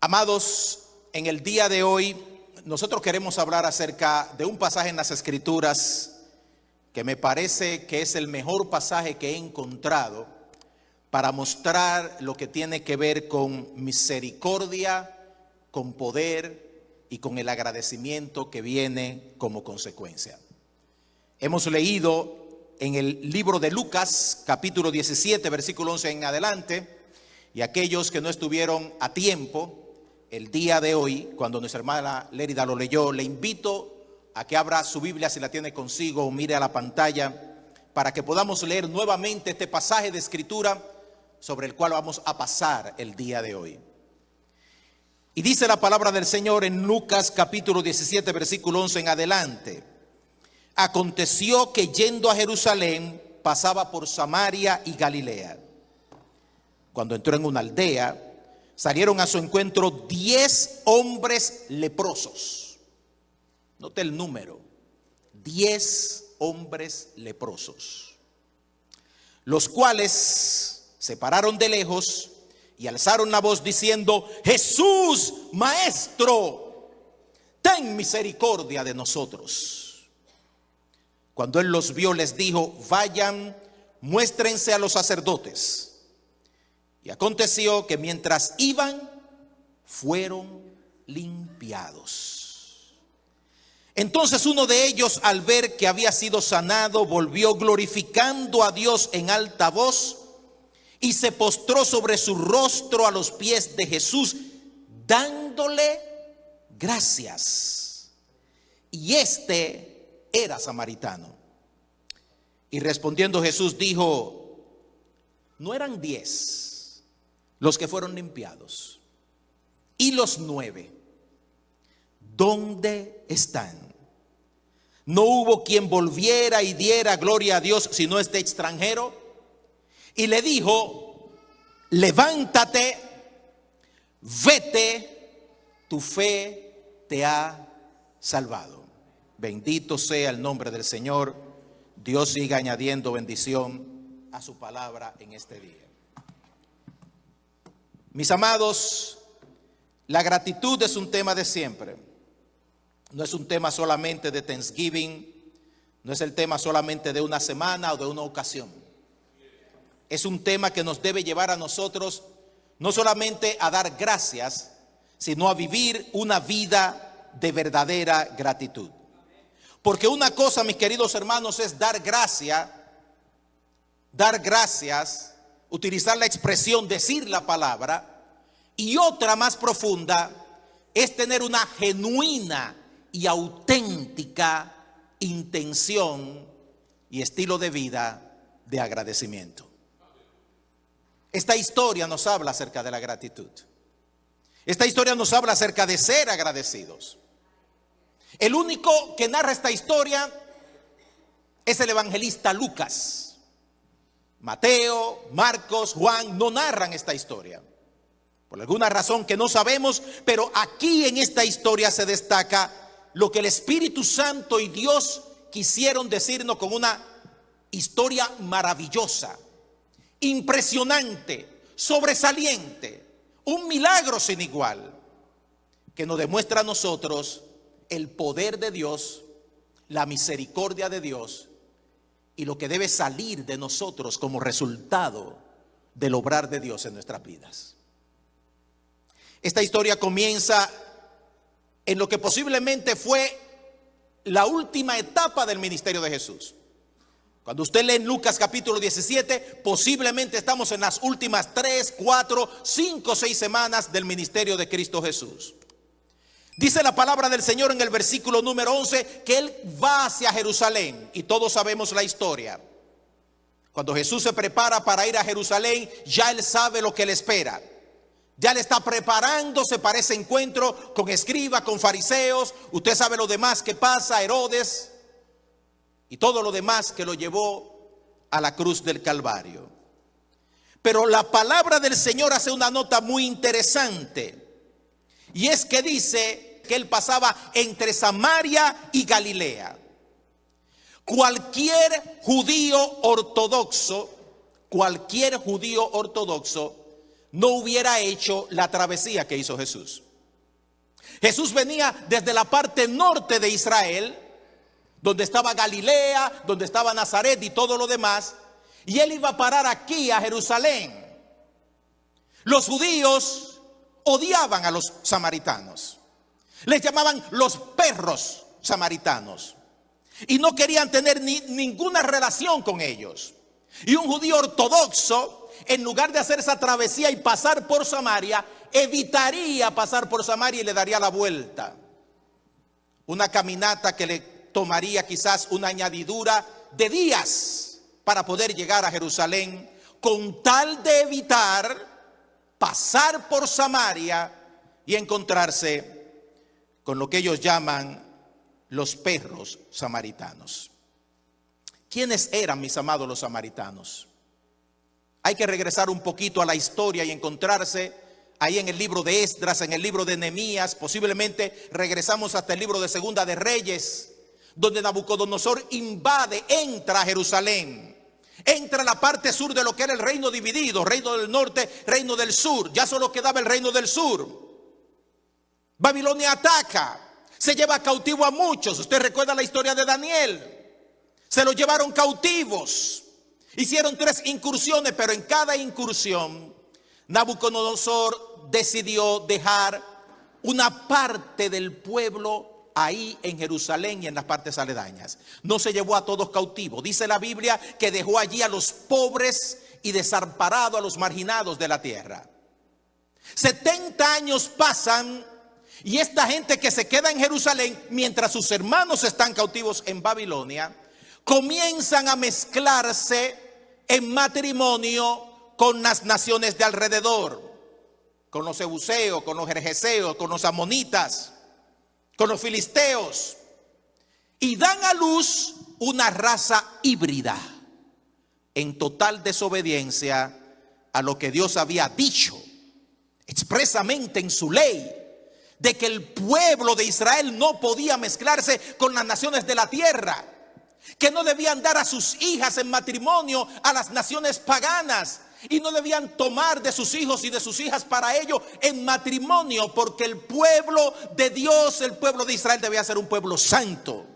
Amados, en el día de hoy nosotros queremos hablar acerca de un pasaje en las Escrituras que me parece que es el mejor pasaje que he encontrado para mostrar lo que tiene que ver con misericordia, con poder y con el agradecimiento que viene como consecuencia. Hemos leído en el libro de Lucas, capítulo 17, versículo 11 en adelante, y aquellos que no estuvieron a tiempo el día de hoy, cuando nuestra hermana Lérida lo leyó, le invito a que abra su Biblia si la tiene consigo o mire a la pantalla para que podamos leer nuevamente este pasaje de escritura sobre el cual vamos a pasar el día de hoy. Y dice la palabra del Señor en Lucas capítulo 17 versículo 11 en adelante: aconteció que yendo a Jerusalén pasaba por Samaria y Galilea. Cuando entró en una aldea, salieron a su encuentro 10 hombres leprosos. Note el número: 10 hombres leprosos, los cuales se pararon de lejos y alzaron la voz diciendo: Jesús, Maestro, ten misericordia de nosotros. Cuando él los vio, les dijo: vayan, muéstrense a los sacerdotes. Y aconteció que mientras iban, fueron limpiados. Entonces uno de ellos, al ver que había sido sanado, volvió glorificando a Dios en alta voz y se postró sobre su rostro a los pies de Jesús, dándole gracias. Y este era samaritano. Y respondiendo Jesús dijo: ¿no eran 10 los que fueron limpiados? ¿Y los 9? ¿Dónde están? ¿No hubo quien volviera y diera gloria a Dios sino este extranjero? Y le dijo: levántate, vete, tu fe te ha salvado. Bendito sea el nombre del Señor. Dios siga añadiendo bendición a su palabra en este día. Mis amados, la gratitud es un tema de siempre. No es un tema solamente de Thanksgiving, no es el tema solamente de una semana o de una ocasión. Es un tema que nos debe llevar a nosotros no solamente a dar gracias, sino a vivir una vida de verdadera gratitud. Porque una cosa, mis queridos hermanos, es dar gracias, utilizar la expresión, decir la palabra, y otra más profunda es tener una genuina y auténtica intención y estilo de vida de agradecimiento. Esta historia nos habla acerca de la gratitud. Esta historia nos habla acerca de ser agradecidos. El único que narra esta historia es el evangelista Lucas. Mateo, Marcos, Juan no narran esta historia, por alguna razón que no sabemos, pero aquí en esta historia se destaca lo que el Espíritu Santo y Dios quisieron decirnos con una historia maravillosa, impresionante, sobresaliente, un milagro sin igual, que nos demuestra a nosotros el poder de Dios, la misericordia de Dios y lo que debe salir de nosotros como resultado del obrar de Dios en nuestras vidas. Esta historia comienza en lo que posiblemente fue la última etapa del ministerio de Jesús. Cuando usted lee en Lucas capítulo 17, posiblemente estamos en las últimas 3, 4, 5, 6 semanas del ministerio de Cristo Jesús. Dice la palabra del Señor en el versículo número 11 que Él va hacia Jerusalén, y todos sabemos la historia. Cuando Jesús se prepara para ir a Jerusalén, ya Él sabe lo que le espera. Ya le está preparándose para ese encuentro con escribas, con fariseos. Usted sabe lo demás que pasa, Herodes y todo lo demás que lo llevó a la cruz del Calvario. Pero la palabra del Señor hace una nota muy interesante, y es que dice que Él pasaba entre Samaria y Galilea. Cualquier judío ortodoxo no hubiera hecho la travesía que hizo Jesús. Jesús venía desde la parte norte de Israel, donde estaba Galilea, donde estaba Nazaret y todo lo demás, y él iba a parar aquí a Jerusalén. Los judíos odiaban a los samaritanos, les llamaban los perros samaritanos, y no querían tener ninguna relación con ellos. Y un judío ortodoxo, en lugar de hacer esa travesía y pasar por Samaria, evitaría pasar por Samaria y le daría la vuelta. Una caminata que le tomaría quizás una añadidura de días para poder llegar a Jerusalén, con tal de evitar pasar por Samaria y encontrarse con lo que ellos llaman los perros samaritanos. ¿Quiénes eran, mis amados, los samaritanos? Hay que regresar un poquito a la historia y encontrarse ahí en el libro de Esdras, en el libro de Nehemías. Posiblemente regresamos hasta el libro de Segunda de Reyes, donde Nabucodonosor invade, entra a Jerusalén. Entra a la parte sur de lo que era el reino dividido, reino del norte, reino del sur. Ya solo quedaba el reino del sur. Babilonia ataca, se lleva cautivo a muchos. Usted recuerda la historia de Daniel. Se los llevaron cautivos. Hicieron 3 incursiones, pero en cada incursión Nabucodonosor decidió dejar una parte del pueblo ahí en Jerusalén y en las partes aledañas. No se llevó a todos cautivos. Dice la Biblia que dejó allí a los pobres y desamparados, a los marginados de la tierra. 70 años pasan y esta gente que se queda en Jerusalén mientras sus hermanos están cautivos en Babilonia, comienzan a mezclarse en matrimonio con las naciones de alrededor, con los jebuseos, con los gergeseos, con los amonitas, con los filisteos, y dan a luz una raza híbrida en total desobediencia a lo que Dios había dicho expresamente en su ley, de que el pueblo de Israel no podía mezclarse con las naciones de la tierra, que no debían dar a sus hijas en matrimonio a las naciones paganas, y no debían tomar de sus hijos y de sus hijas para ello en matrimonio, porque el pueblo de Dios, el pueblo de Israel, debía ser un pueblo santo,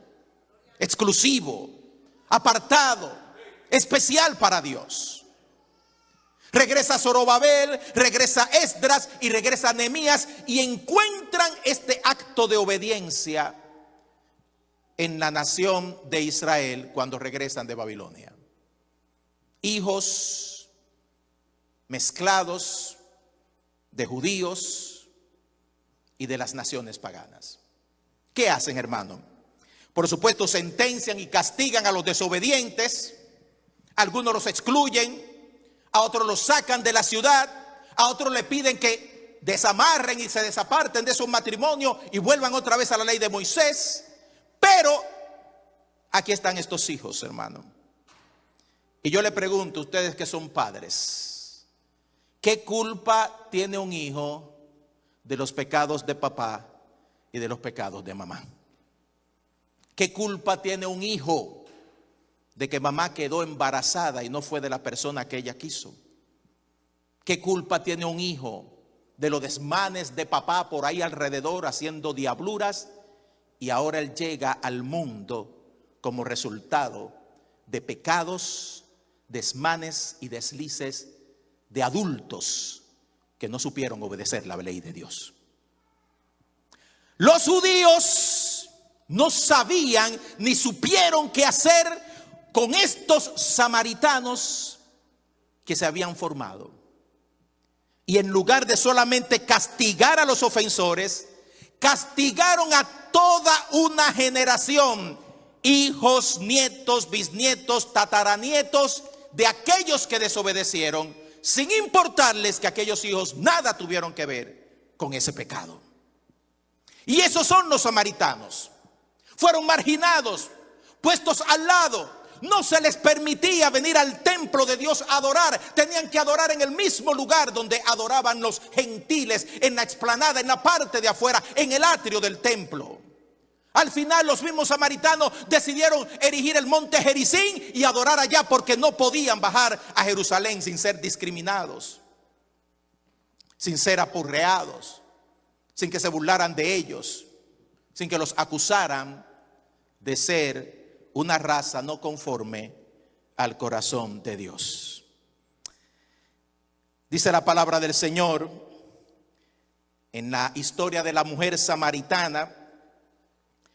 exclusivo, apartado, especial para Dios. Regresa Zorobabel, regresa Esdras y regresa Nehemías, y encuentran este acto de obediencia en la nación de Israel cuando regresan de Babilonia. Hijos mezclados de judíos y de las naciones paganas. ¿Qué hacen, hermano? Por supuesto, sentencian y castigan a los desobedientes. Algunos los excluyen, a otros los sacan de la ciudad, a otros le piden que desamarren y se desaparten de esos matrimonios y vuelvan otra vez a la ley de Moisés. Pero aquí están estos hijos, hermano. Y yo le pregunto a ustedes que son padres, ¿qué culpa tiene un hijo de los pecados de papá y de los pecados de mamá? ¿Qué culpa tiene un hijo de que mamá quedó embarazada y no fue de la persona que ella quiso? ¿Qué culpa tiene un hijo de los desmanes de papá por ahí alrededor haciendo diabluras y ahora él llega al mundo como resultado de pecados, desmanes y deslices de adultos que no supieron obedecer la ley de Dios? Los judíos no sabían ni supieron qué hacer con estos samaritanos que se habían formado. Y en lugar de solamente castigar a los ofensores, castigaron a toda una generación, hijos, nietos, bisnietos, tataranietos de aquellos que desobedecieron, sin importarles que aquellos hijos nada tuvieron que ver con ese pecado. Y esos son los samaritanos. Fueron marginados, puestos al lado. No se les permitía venir al templo de Dios a adorar. Tenían que adorar en el mismo lugar donde adoraban los gentiles, en la explanada, en la parte de afuera, en el atrio del templo. Al final los mismos samaritanos decidieron erigir el monte Gerizim y adorar allá, porque no podían bajar a Jerusalén sin ser discriminados. sin ser apurreados, sin que se burlaran de ellos, sin que los acusaran de ser una raza no conforme al corazón de Dios. Dice la palabra del Señor en la historia de la mujer samaritana,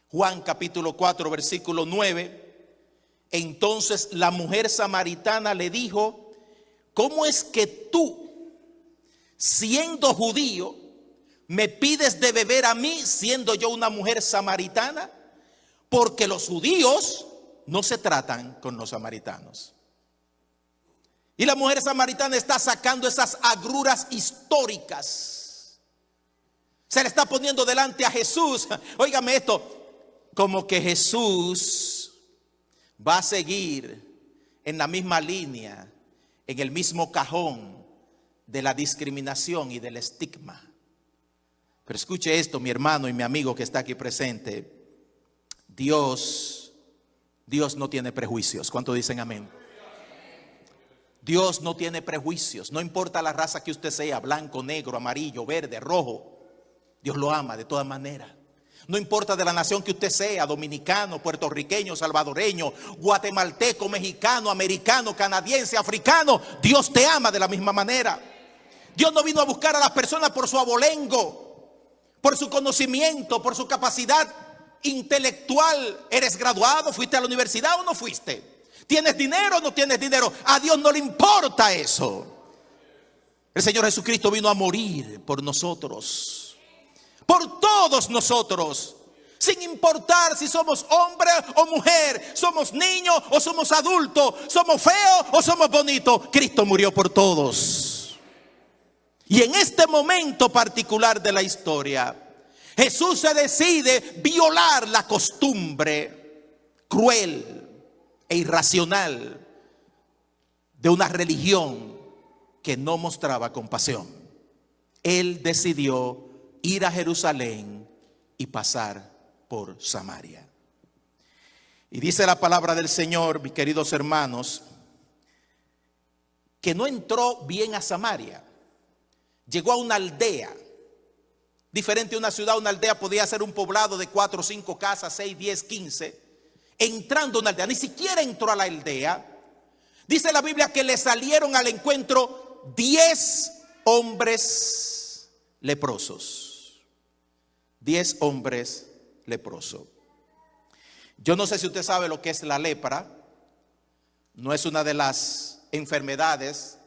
Juan capítulo 4 versículo 9. Entonces la mujer samaritana le dijo: ¿cómo es que tú, siendo judío, me pides de beber a mí, siendo yo una mujer samaritana? Porque los judíos no se tratan con los samaritanos. Y la mujer samaritana está sacando esas agruras históricas. Se le está poniendo delante a Jesús. Óigame esto, como que Jesús va a seguir en la misma línea, en el mismo cajón de la discriminación y del estigma. Pero escuche esto, mi hermano y mi amigo que está aquí presente. Dios no tiene prejuicios. ¿Cuánto dicen amén? Dios no tiene prejuicios. No importa la raza que usted sea, blanco, negro, amarillo, verde, rojo, Dios lo ama de todas maneras. No importa de la nación que usted sea, dominicano, puertorriqueño, salvadoreño, guatemalteco, mexicano, americano, canadiense, africano, Dios te ama de la misma manera. Dios no vino a buscar a las personas por su abolengo, por su conocimiento, por su capacidad intelectual. ¿Eres graduado? ¿Fuiste a la universidad o no fuiste? ¿Tienes dinero o no tienes dinero? A Dios no le importa eso. El Señor Jesucristo vino a morir por nosotros, por todos nosotros, sin importar si somos hombre o mujer, somos niños o somos adultos, somos feos o somos bonitos. Cristo murió por todos. Y en este momento particular de la historia, Jesús se decide violar la costumbre cruel e irracional de una religión que no mostraba compasión. Él decidió ir a Jerusalén y pasar por Samaria. Y dice la palabra del Señor, mis queridos hermanos, que no entró bien a Samaria. Llegó a una aldea. Diferente a una ciudad, una aldea podía ser un poblado de 4 o 5 casas, 6, 10, 15. Entrando a una aldea, ni siquiera entró a la aldea. Dice la Biblia que le salieron al encuentro 10 hombres leprosos. 10 hombres leprosos. Yo no sé si usted sabe lo que es la lepra. No es una de las enfermedades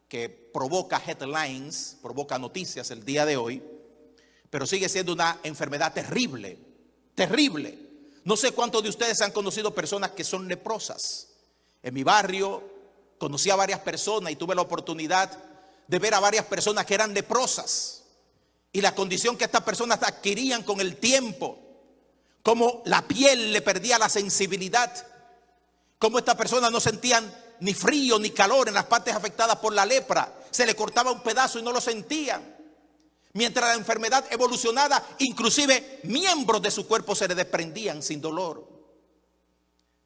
que provoca headlines, provoca noticias el día de hoy, pero sigue siendo una enfermedad terrible, terrible. No sé cuántos de ustedes han conocido personas que son leprosas. En mi barrio conocí a varias personas y tuve la oportunidad de ver a varias personas que eran leprosas. Y la condición que estas personas adquirían con el tiempo, como la piel le perdía la sensibilidad, como estas personas no sentían ni frío ni calor en las partes afectadas por la lepra. Se le cortaba un pedazo y no lo sentían. Mientras la enfermedad evolucionaba, inclusive miembros de su cuerpo se le desprendían sin dolor.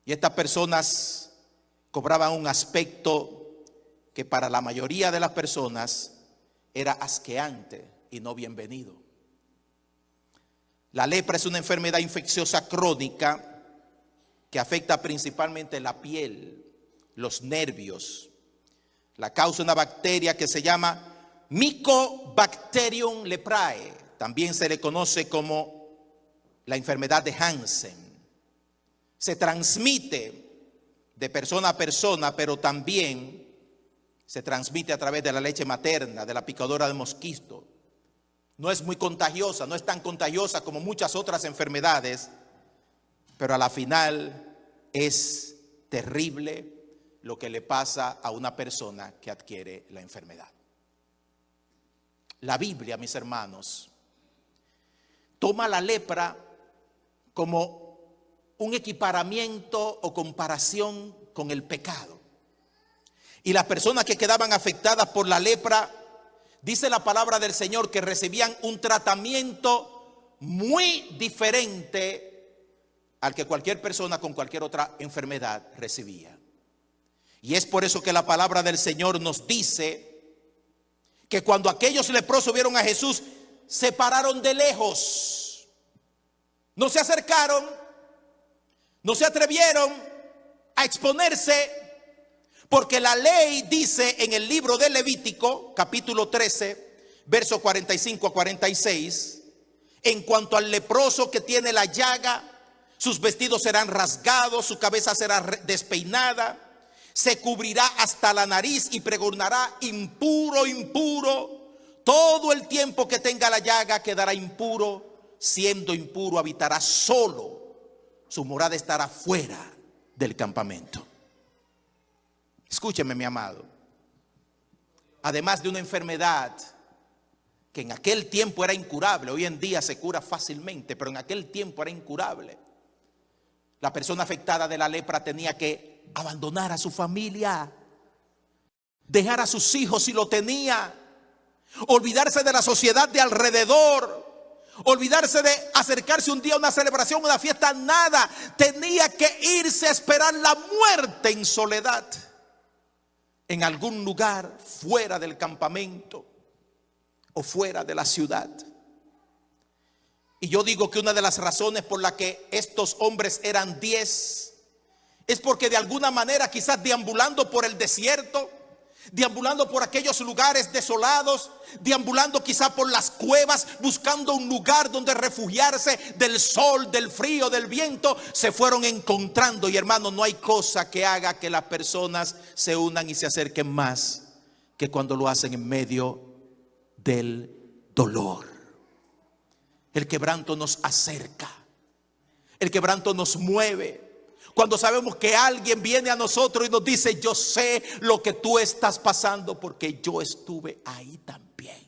Y estas personas cobraban un aspecto que para la mayoría de las personas era asqueante y no bienvenido. La lepra es una enfermedad infecciosa crónica que afecta principalmente la piel, los nervios. La causa una bacteria que se llama Mycobacterium leprae. También se le conoce como la enfermedad de Hansen. Se transmite de persona a persona, pero también se transmite a través de la leche materna, de la picadura de mosquito. No es muy contagiosa, no es tan contagiosa como muchas otras enfermedades, pero a la final es terrible lo que le pasa a una persona que adquiere la enfermedad. La Biblia, mis hermanos, toma la lepra como un equiparamiento o comparación con el pecado. Y las personas que quedaban afectadas por la lepra, dice la palabra del Señor que recibían un tratamiento muy diferente al que cualquier persona con cualquier otra enfermedad recibía. Y es por eso que la palabra del Señor nos dice que cuando aquellos leprosos vieron a Jesús, se pararon de lejos. No se acercaron, no se atrevieron a exponerse, porque la ley dice en el libro de Levítico, capítulo 13, versos 45 a 46, en cuanto al leproso que tiene la llaga, sus vestidos serán rasgados, su cabeza será despeinada, se cubrirá hasta la nariz y pregonará: impuro, impuro. Todo el tiempo que tenga la llaga quedará impuro. Siendo impuro habitará solo. Su morada estará fuera del campamento. Escúcheme, mi amado. Además de una enfermedad que en aquel tiempo era incurable, hoy en día se cura fácilmente, pero en aquel tiempo era incurable. La persona afectada de la lepra tenía que abandonar a su familia, dejar a sus hijos si lo tenía, olvidarse de la sociedad de alrededor, olvidarse de acercarse un día a una celebración, una fiesta, nada. Tenía que irse a esperar la muerte en soledad, en algún lugar fuera del campamento o fuera de la ciudad. Y yo digo que una de las razones por la que estos hombres eran 10 es porque de alguna manera, quizás deambulando por el desierto, deambulando por aquellos lugares desolados, deambulando quizá por las cuevas, buscando un lugar donde refugiarse del sol, del frío, del viento, se fueron encontrando. Y hermano, no hay cosa que haga que las personas se unan y se acerquen más que cuando lo hacen en medio del dolor. El quebranto nos acerca, el quebranto nos mueve. Cuando sabemos que alguien viene a nosotros y nos dice: yo sé lo que tú estás pasando porque yo estuve ahí también.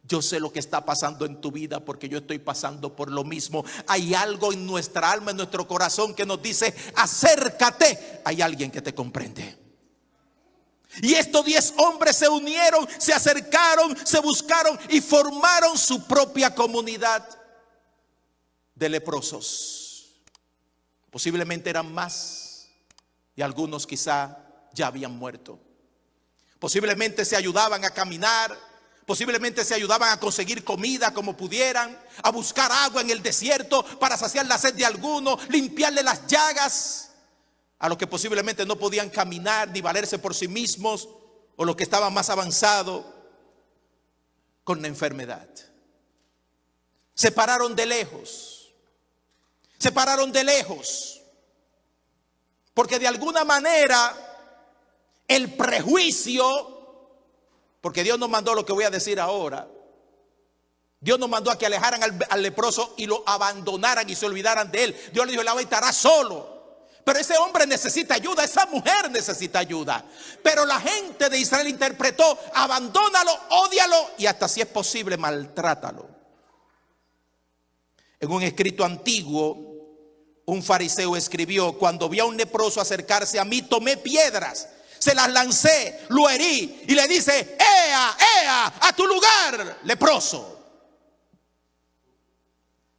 Yo sé lo que está pasando en tu vida porque yo estoy pasando por lo mismo. Hay algo en nuestra alma, en nuestro corazón que nos dice: acércate, hay alguien que te comprende. Y estos 10 hombres se unieron, se acercaron, se buscaron y formaron su propia comunidad de leprosos. Posiblemente eran más y algunos quizá ya habían muerto. Posiblemente se ayudaban a caminar, posiblemente se ayudaban a conseguir comida como pudieran, a buscar agua en el desierto para saciar la sed de alguno, limpiarle las llagas a los que posiblemente no podían caminar ni valerse por sí mismos, o los que estaban más avanzados con la enfermedad. Se pararon de lejos. Se pararon de lejos. Porque de alguna manera el prejuicio, porque Dios nos mandó lo que voy a decir ahora. Dios nos mandó a que alejaran al leproso y lo abandonaran y se olvidaran de él. Dios le dijo: él ahora estará solo. Pero ese hombre necesita ayuda, esa mujer necesita ayuda. Pero la gente de Israel interpretó: abandónalo, ódialo y hasta, si es posible, maltrátalo. En un escrito antiguo, un fariseo escribió: cuando vi a un leproso acercarse a mí, tomé piedras, se las lancé, lo herí y le dice: ¡Ea, ea, a tu lugar, leproso!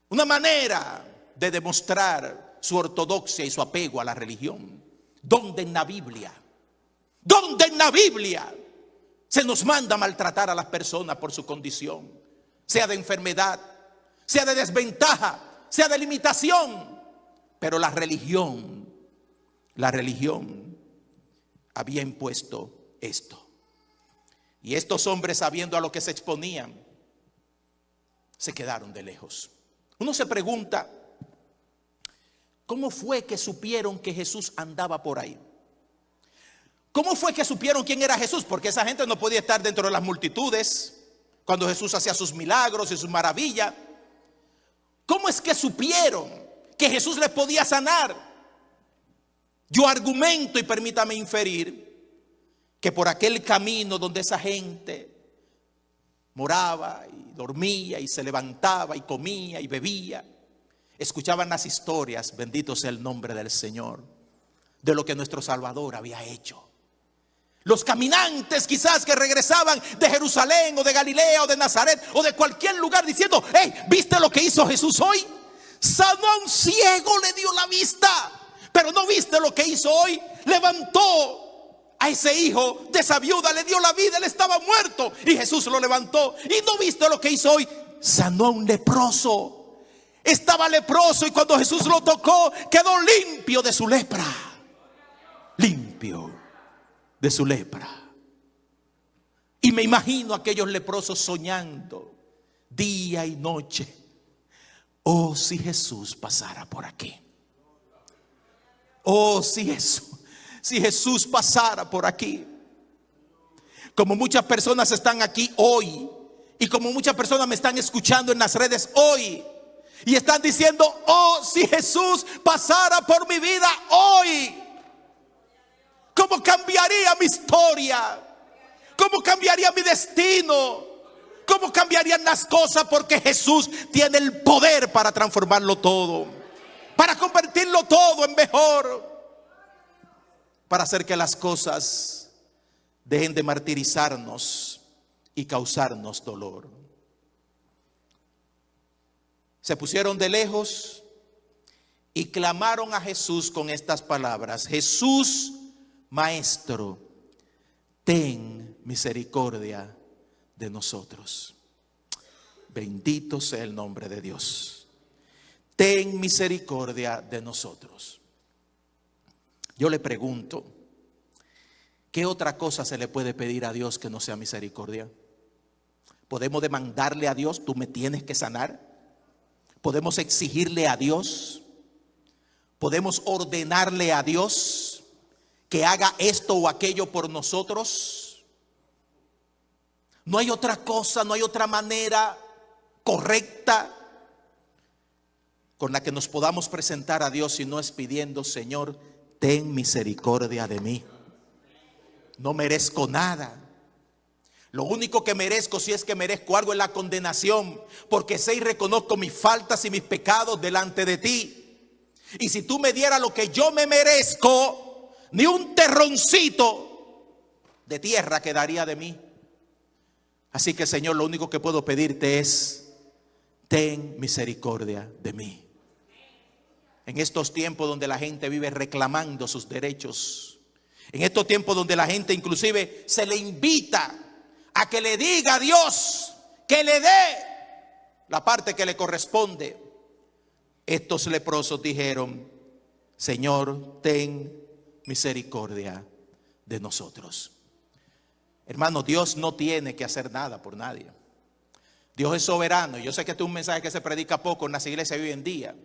Una manera de demostrar su ortodoxia y su apego a la religión. ¿Dónde en la Biblia? ¿Dónde en la Biblia se nos manda maltratar a las personas por su condición? Sea de enfermedad, sea de desventaja, sea de limitación. Pero la religión había impuesto esto. Y estos hombres, sabiendo a lo que se exponían, se quedaron de lejos. Uno se pregunta: ¿cómo fue que supieron que Jesús andaba por ahí? ¿Cómo fue que supieron quién era Jesús? Porque esa gente no podía estar dentro de las multitudes cuando Jesús hacía sus milagros y sus maravillas. ¿Cómo es que supieron que Jesús les podía sanar? Yo argumento, y permítame inferir, que por aquel camino donde esa gente moraba y dormía y se levantaba y comía y bebía, escuchaban las historias, bendito sea el nombre del Señor, de lo que nuestro Salvador había hecho. Los caminantes quizás que regresaban de Jerusalén o de Galilea o de Nazaret o de cualquier lugar diciendo: hey, ¿viste lo que hizo Jesús hoy? Sanó a un ciego, le dio la vista. Pero ¿no viste lo que hizo hoy? Levantó a ese hijo de esa viuda, le dio la vida, él estaba muerto y Jesús lo levantó. Y no viste lo que hizo hoy, sanó a un leproso. Estaba leproso y cuando Jesús lo tocó, quedó limpio de su lepra. Limpio de su lepra. Y me imagino a aquellos leprosos soñando día y noche: oh, si Jesús pasara por aquí. Oh, si Jesús pasara por aquí. Como muchas personas están aquí hoy, y como muchas personas me están escuchando en las redes hoy, y están diciendo: oh, si Jesús pasara por mi vida hoy, ¿cómo cambiaría mi historia? ¿Cómo cambiaría mi destino? ¿Cómo cambiarían las cosas? Porque Jesús tiene el poder para transformarlo todo, para convertirlo todo en mejor, para hacer que las cosas dejen de martirizarnos y causarnos dolor. Se pusieron de lejos y clamaron a Jesús con estas palabras: Jesús, Maestro, ten misericordia de nosotros. Bendito sea el nombre de Dios. Ten misericordia de nosotros. Yo le pregunto, ¿qué otra cosa se le puede pedir a Dios que no sea misericordia? ¿Podemos demandarle a Dios: tú me tienes que sanar? ¿Podemos exigirle a Dios? ¿Podemos ordenarle a Dios que haga esto o aquello por nosotros? No hay otra cosa, no hay otra manera correcta con la que nos podamos presentar a Dios si no es pidiendo: Señor, ten misericordia de mí. No merezco nada. Lo único que merezco, si es que merezco algo, es la condenación, porque sé y reconozco mis faltas y mis pecados delante de ti. Y si tú me dieras lo que yo me merezco, ni un terroncito de tierra quedaría de mí. Así que, Señor, lo único que puedo pedirte es: ten misericordia de mí. En estos tiempos donde la gente vive reclamando sus derechos, en estos tiempos donde la gente inclusive se le invita a que le diga a Dios que le dé la parte que le corresponde, estos leprosos dijeron: Señor, ten misericordia de nosotros. Hermano, Dios no tiene que hacer nada por nadie. Dios es soberano. Yo sé que este es un mensaje que se predica poco en las iglesias hoy en día,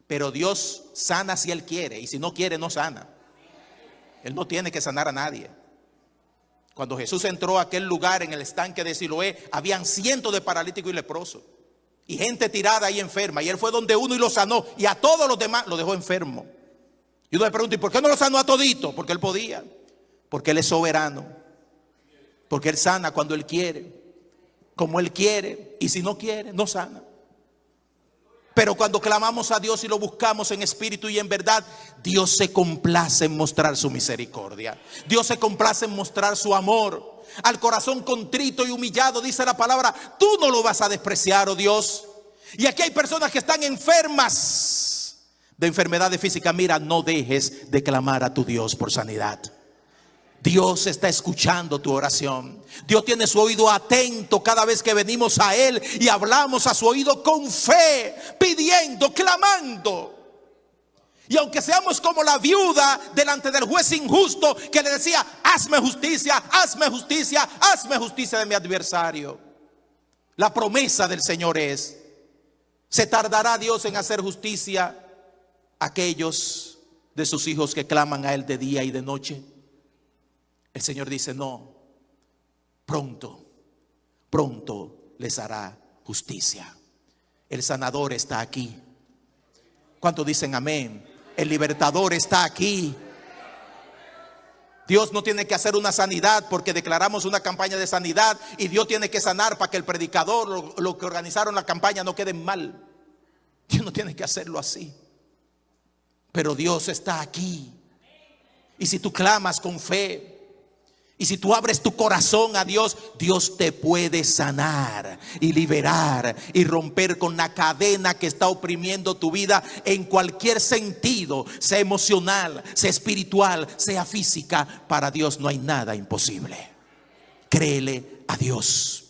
pero Dios sana si Él quiere, y si no quiere, no sana. Él no tiene que sanar a nadie. Cuando Jesús entró a aquel lugar en el estanque de Siloé, habían cientos de paralíticos y leprosos y gente tirada ahí enferma, y Él fue donde uno y lo sanó, y a todos los demás lo dejó enfermo. Y uno le pregunta: ¿y por qué no lo sanó a todito? Porque Él podía, porque Él es soberano. Porque Él sana cuando Él quiere, como Él quiere, y si no quiere, no sana. Pero cuando clamamos a Dios y lo buscamos en espíritu y en verdad, Dios se complace en mostrar su misericordia. Dios se complace en mostrar su amor. Al corazón contrito y humillado, dice la palabra, tú no lo vas a despreciar, oh Dios. Y aquí hay personas que están enfermas de enfermedades físicas. Mira, no dejes de clamar a tu Dios por sanidad. Dios está escuchando tu oración. Dios tiene su oído atento cada vez que venimos a Él y hablamos a su oído con fe, pidiendo, clamando. Y aunque seamos como la viuda delante del juez injusto que le decía: hazme justicia, hazme justicia, hazme justicia de mi adversario, la promesa del Señor es: ¿se tardará Dios en hacer justicia a aquellos de sus hijos que claman a Él de día y de noche? El Señor dice: no, pronto les hará justicia. El sanador está aquí. ¿Cuántos dicen amén? El libertador está aquí. Dios no tiene que hacer una sanidad porque declaramos una campaña de sanidad y Dios tiene que sanar para que el predicador, lo que organizaron la campaña, no queden mal. Dios no tiene que hacerlo así. Pero Dios está aquí. Y si tú clamas con fe, Y si tú abres tu corazón a Dios, Dios te puede sanar y liberar y romper con la cadena que está oprimiendo tu vida en cualquier sentido, sea emocional, sea espiritual, sea física. Para Dios no hay nada imposible. Créele a Dios.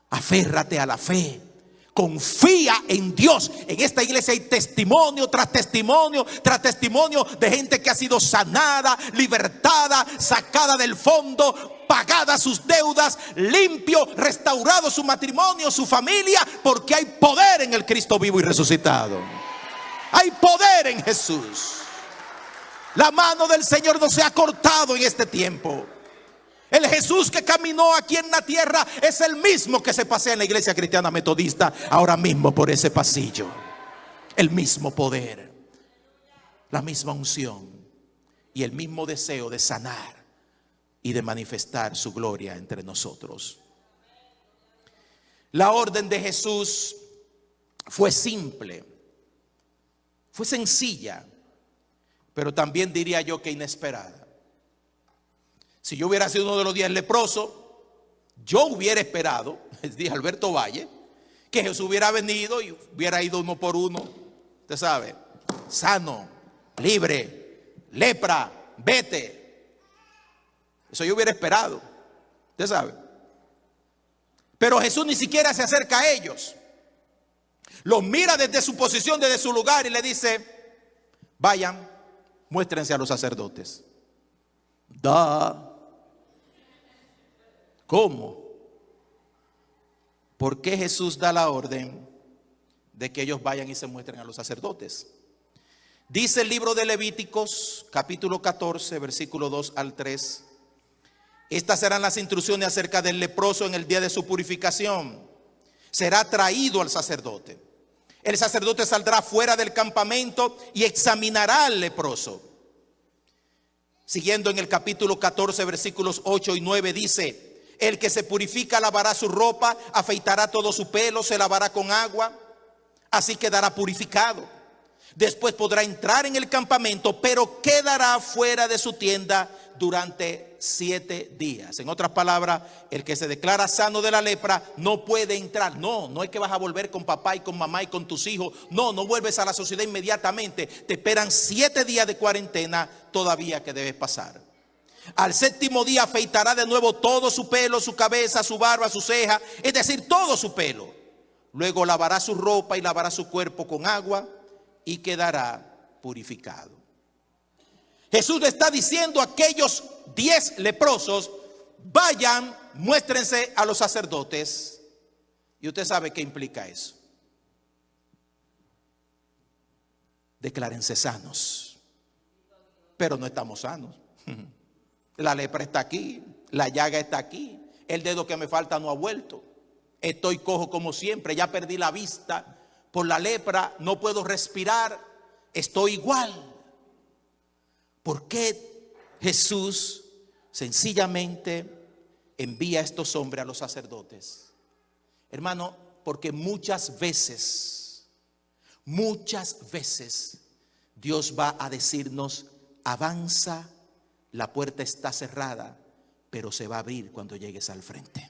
Aférrate a la fe. Confía en Dios. En esta iglesia hay testimonio tras testimonio tras testimonio de gente que ha sido sanada, libertada, sacada del fondo, pagada sus deudas, limpio, restaurado su matrimonio, su familia, porque hay poder en el Cristo vivo y resucitado. Hay poder en Jesús. La mano del Señor no se ha cortado en este tiempo. El Jesús que caminó aquí en la tierra es el mismo que se pasea en la iglesia cristiana metodista ahora mismo por ese pasillo. El mismo poder, la misma unción y el mismo deseo de sanar y de manifestar su gloria entre nosotros. La orden de Jesús fue simple, fue sencilla, pero también diría yo que inesperada. Si yo hubiera sido uno de los 10 leprosos, yo hubiera esperado, dije Alberto Valle, que Jesús hubiera venido y hubiera ido uno por uno. Usted sabe, sano, libre, lepra, vete. Eso yo hubiera esperado. Usted sabe. Pero Jesús ni siquiera se acerca a ellos. Los mira desde su posición, desde su lugar y le dice: vayan, muéstrense a los sacerdotes. ¿Cómo? ¿Por qué Jesús da la orden de que ellos vayan y se muestren a los sacerdotes? Dice el libro de Levíticos, capítulo 14, versículo 2 al 3. Estas serán las instrucciones acerca del leproso en el día de su purificación. Será traído al sacerdote. El sacerdote saldrá fuera del campamento y examinará al leproso. Siguiendo en el capítulo 14, versículos 8 y 9 dice: el que se purifica lavará su ropa, afeitará todo su pelo, se lavará con agua, así quedará purificado. Después podrá entrar en el campamento, pero quedará fuera de su tienda durante 7 días. En otras palabras, el que se declara sano de la lepra no puede entrar. No es que vas a volver con papá y con mamá y con tus hijos. No vuelves a la sociedad inmediatamente. Te esperan 7 días de cuarentena todavía que debes pasar. Al 7º día afeitará de nuevo todo su pelo, su cabeza, su barba, su ceja, es decir, todo su pelo. Luego lavará su ropa y lavará su cuerpo con agua y quedará purificado. Jesús le está diciendo a aquellos 10 leprosos: vayan, muéstrense a los sacerdotes. Y usted sabe qué implica eso. Declárense sanos. Pero no estamos sanos. La lepra está aquí, la llaga está aquí, el dedo que me falta no ha vuelto. Estoy cojo como siempre, ya perdí la vista por la lepra, no puedo respirar, estoy igual. ¿Por qué Jesús sencillamente envía a estos hombres a los sacerdotes? Hermano, porque muchas veces Dios va a decirnos: avanza. La puerta está cerrada, pero se va a abrir cuando llegues al frente.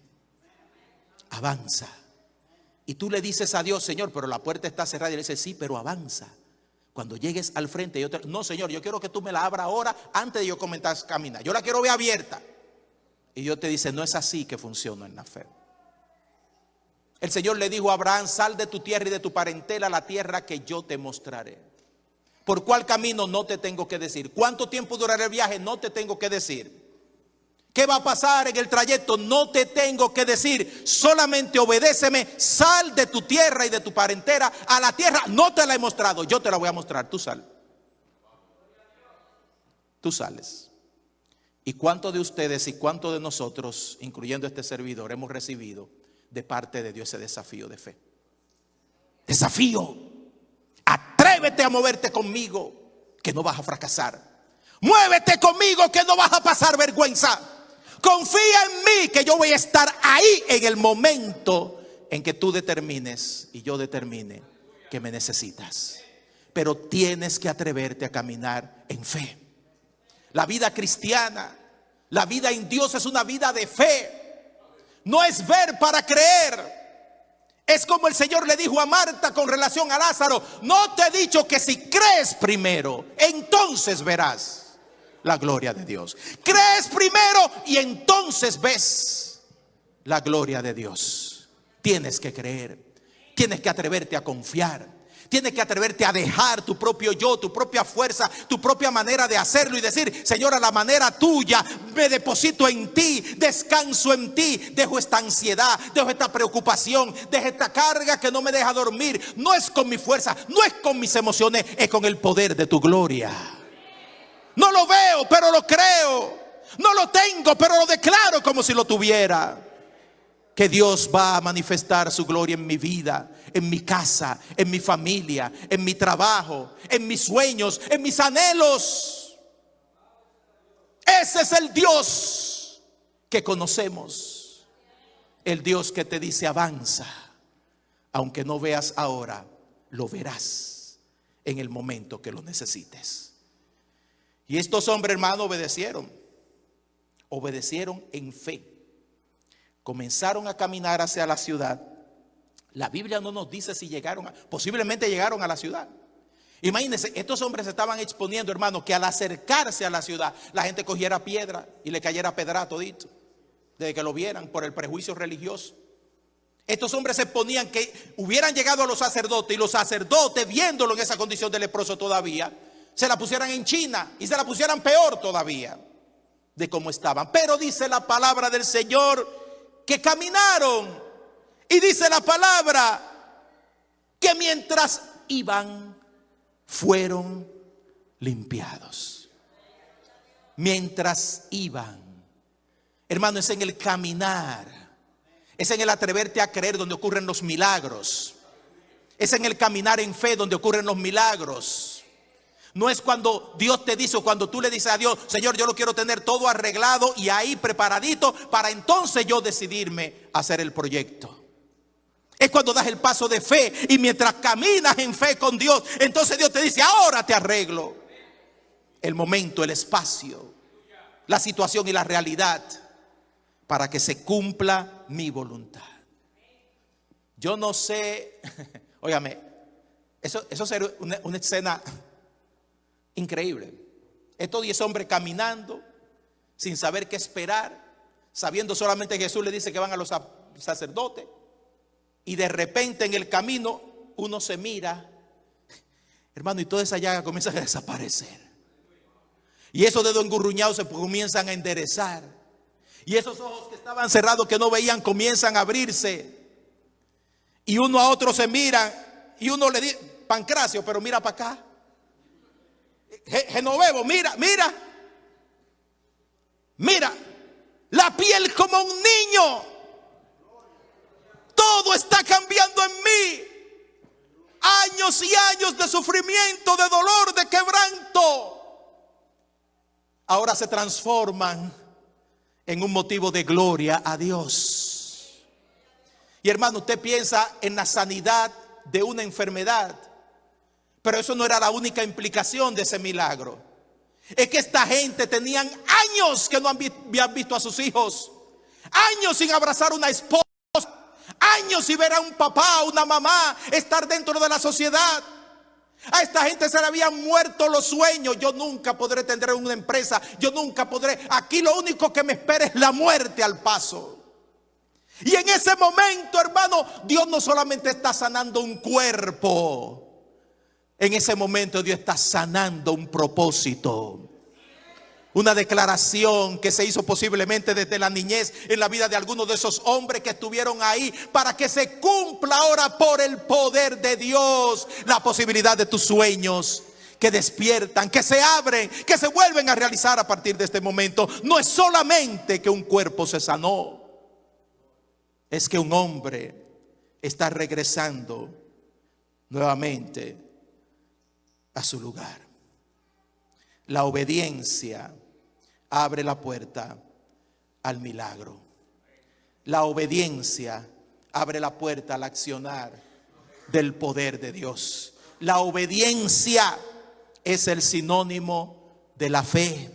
Avanza. Y tú le dices a Dios: Señor, pero la puerta está cerrada. Y le dices: sí, pero avanza. Cuando llegues al frente, no, Señor, yo quiero que tú me la abras ahora antes de yo comenzar a caminar. Yo la quiero ver abierta. Y Dios te dice: no es así que funciona en la fe. El Señor le dijo a Abraham: sal de tu tierra y de tu parentela a la tierra que yo te mostraré. ¿Por cuál camino? No te tengo que decir. ¿Cuánto tiempo durará el viaje? No te tengo que decir. ¿Qué va a pasar en el trayecto? No te tengo que decir. Solamente obedéceme. Sal de tu tierra y de tu parentela a la tierra. No te la he mostrado, yo te la voy a mostrar. Tú sal. Tú sales. ¿Y cuántos de ustedes y cuántos de nosotros, incluyendo este servidor, hemos recibido de parte de Dios ese desafío de fe? Desafío. Atrévete a moverte conmigo, que no vas a fracasar. Muévete conmigo, que no vas a pasar vergüenza. Confía en mí, que yo voy a estar ahí en el momento en que tú determines y yo determine que me necesitas. Pero tienes que atreverte a caminar en fe. La vida cristiana La vida en Dios es una vida de fe. No es ver para creer. Es como el Señor le dijo a Marta con relación a Lázaro: no te he dicho que si crees primero, entonces verás la gloria de Dios. Crees primero y entonces ves la gloria de Dios. Tienes que creer. Tienes que atreverte a confiar. Tienes que atreverte a dejar tu propio yo, tu propia fuerza, tu propia manera de hacerlo y decir: Señor, a la manera tuya me deposito en ti, descanso en ti, dejo esta ansiedad, dejo esta preocupación, dejo esta carga que no me deja dormir. No es con mi fuerza, no es con mis emociones, es con el poder de tu gloria. No lo veo, pero lo creo. No lo tengo, pero lo declaro como si lo tuviera. Que Dios va a manifestar su gloria en mi vida, en mi casa, en mi familia, en mi trabajo, en mis sueños, en mis anhelos. Ese es el Dios que conocemos. El Dios que te dice: avanza. Aunque no veas ahora, lo verás en el momento que lo necesites. Y estos hombres, hermano, obedecieron en fe. Comenzaron a caminar hacia la ciudad. La Biblia no nos dice si posiblemente llegaron a la ciudad. Imagínense, estos hombres estaban exponiendo, hermano, que al acercarse a la ciudad, la gente cogiera piedra y le cayera pedra todito, desde que lo vieran, por el prejuicio religioso. Estos hombres se exponían que hubieran llegado a los sacerdotes, y los sacerdotes, viéndolo en esa condición de leproso todavía, se la pusieran en China y se la pusieran peor todavía de cómo estaban. Pero dice la palabra del Señor que caminaron, y dice la palabra que mientras iban fueron limpiados. Mientras iban, hermano, es en el caminar, es en el atreverte a creer donde ocurren los milagros. Es en el caminar en fe donde ocurren los milagros. No es cuando Dios te dice, o cuando tú le dices a Dios: Señor, yo lo quiero tener todo arreglado y ahí preparadito para entonces yo decidirme a hacer el proyecto. Es cuando das el paso de fe, y mientras caminas en fe con Dios, entonces Dios te dice: ahora te arreglo el momento, el espacio, la situación y la realidad para que se cumpla mi voluntad. Yo no sé, óigame, eso sería una escena increíble. Estos 10 hombres caminando sin saber qué esperar, sabiendo solamente que Jesús le dice que van a los sacerdotes, y de repente en el camino uno se mira, hermano, y toda esa llaga comienza a desaparecer, y esos dedos engurruñados se comienzan a enderezar, y esos ojos que estaban cerrados, que no veían, comienzan a abrirse, y uno a otro se miran, y uno le dice: Pancracio, pero mira para acá. Genovevo, mira, la piel como un niño. Todo está cambiando en mí. Años y años de sufrimiento, de dolor, de quebranto, ahora se transforman en un motivo de gloria a Dios. Y hermano, usted piensa en la sanidad de una enfermedad, pero eso no era la única implicación de ese milagro. Es que esta gente tenían años que no habían visto a sus hijos, años sin abrazar a una esposa, años sin ver a un papá, una mamá, estar dentro de la sociedad. A esta gente se le habían muerto los sueños. Yo nunca podré tener una empresa, yo nunca podré. Aquí lo único que me espera es la muerte al paso. Y en ese momento, hermano, Dios no solamente está sanando un cuerpo. En ese momento Dios está sanando un propósito. Una declaración que se hizo posiblemente desde la niñez en la vida de algunos de esos hombres que estuvieron ahí, para que se cumpla ahora por el poder de Dios la posibilidad de tus sueños que despiertan, que se abren, que se vuelven a realizar a partir de este momento. No es solamente que un cuerpo se sanó, es que un hombre está regresando nuevamente a su lugar. La obediencia abre la puerta al milagro. La obediencia abre la puerta al accionar del poder de Dios. La obediencia es el sinónimo de la fe.